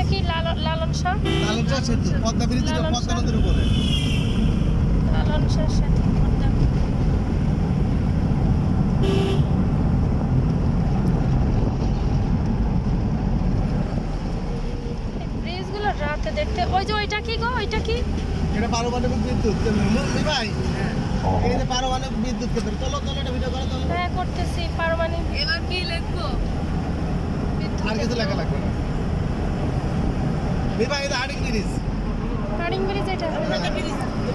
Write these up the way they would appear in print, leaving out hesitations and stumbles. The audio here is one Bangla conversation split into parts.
কি লালন শাহ সেতু পদ্মা ব্রিজ, পদ্মা নদীর উপরে। লালন শাহ সেতু পদ্মা। ব্রিজগুলো রাতে দেখতে, ওই যে ওইটা কি গো, ওইটা কি? এটা পারমাণবিক বিদ্যুৎ মুরলি ভাই, এই যে পারমাণবিক বিদ্যুৎ কেন্দ্র। চলো এটা ভিডিও করো। চলো হ্যাঁ করতেছি। পারমাণবিক। এবার কি লিখবো? আর কিছু লেখা লাগবে না ভাই। এটা হার্ডিং ব্রিজ। হার্ডিং ব্রিজ এটা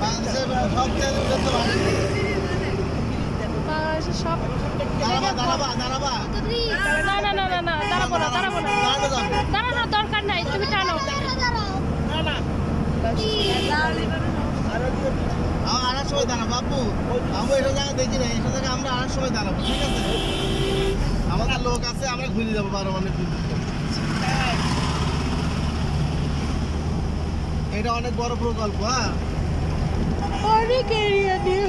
বাংলাদেশের সবচেয়ে উন্নত হার্ডিং ব্রিজ। বাংলাদেশের সব। দাঁড়াবা না দাঁড়াবো না। দাঁড়ানো দরকার নাই, তুমি টানো। আড়ার সময় দাঁড়াবো আপু। আমি এটা জায়গা দেখি না, এটা জায়গায় আমরা আড়ার সময় দাঁড়াবো, ঠিক আছে? আমাদের লোক আছে, আমরা ঘুরে যাবো পারমাণবিক বিদ্যুৎ। এটা অনেক বড় প্রকল্প। হ্যাঁ, অনেক এরিয়া দিয়ে।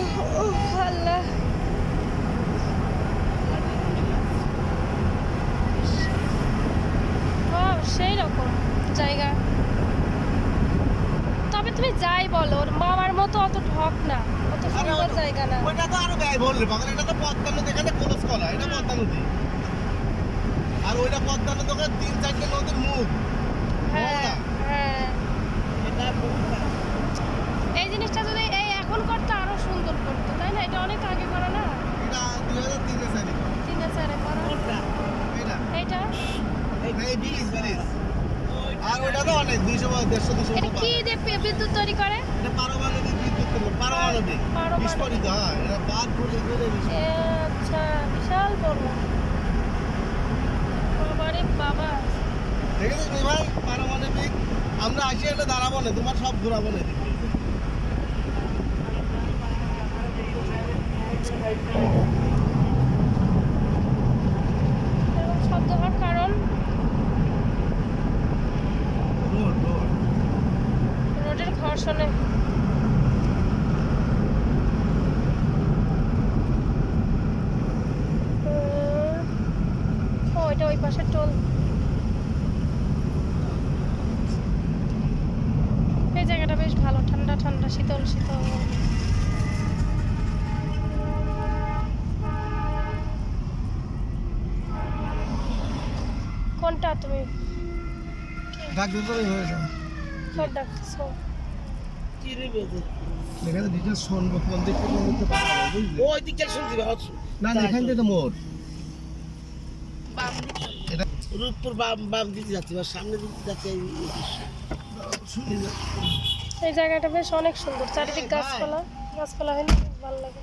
আল্লাহ, সেই রকম জায়গা। তবে তুমি যাই বলো, ওর মামার মতো অত ঢক না, অত সুন্দর জায়গা না। ওইটা তো আরো ব্যয় বললে পাগল। এটা তো পদ্মা নদী, এখানে ক্লোজ করা, এটা পদ্মা নদী। আর ওইটা পদ্মা নদী, ওখানে 3-4টে নদীর মুখ। হ্যাঁ হ্যাঁ, এই জিনিসটা যদি এই এখন করতো আরো সুন্দর করতো, তাই না? এটা অনেক আগে করা না? এটা 2003 সালে। 3-4 করা এটা এইটা। এই ব্রিজ। আর ওইটা তো অনেক 200-250 এটা কি দিয়ে বিদ্যুৎ তৈরি করে? এটা পারমাণবিক বিদ্যুৎ কেন্দ্র। পারমাণবিক বিস্ফোরিত। হ্যাঁ, এটা বাদ ফুটে আচ্ছা, বিশাল বড়। বাবারে বাবা, দেখেছিস ভাই পারমাণবিক। আমরা আসি, এটা দাঁড়াবো না, তোমার সব ঘুরাবো না। এরকম শব্দ হওয়ার কারণ রোডের ঘর্ষণে। ওইটা ওই পাশে টোল। এই জায়গাটা বেশ ভালো, ঠান্ডা ঠান্ডা, শীতল শীতল। কোনটা তুমি ডাক দিতে হয়ে যাবে। সব ডাকতেছো? এখানে ডিটেলস শুনবো, কোন দিক থেকে কোন দিকে পাবো, বুঝলি? ওই দিকে শুনছি না এখান থেকে তো মোড়। বাম দিকে। এটা রূপপুর বাম দিকে যাচ্ছে, বা সামনে দিকে যাচ্ছে। শুনি না। এই জায়গাটা বেশ অনেক সুন্দর, চারিদিক গাছপালা। গাছপালা হলে ভালো লাগে।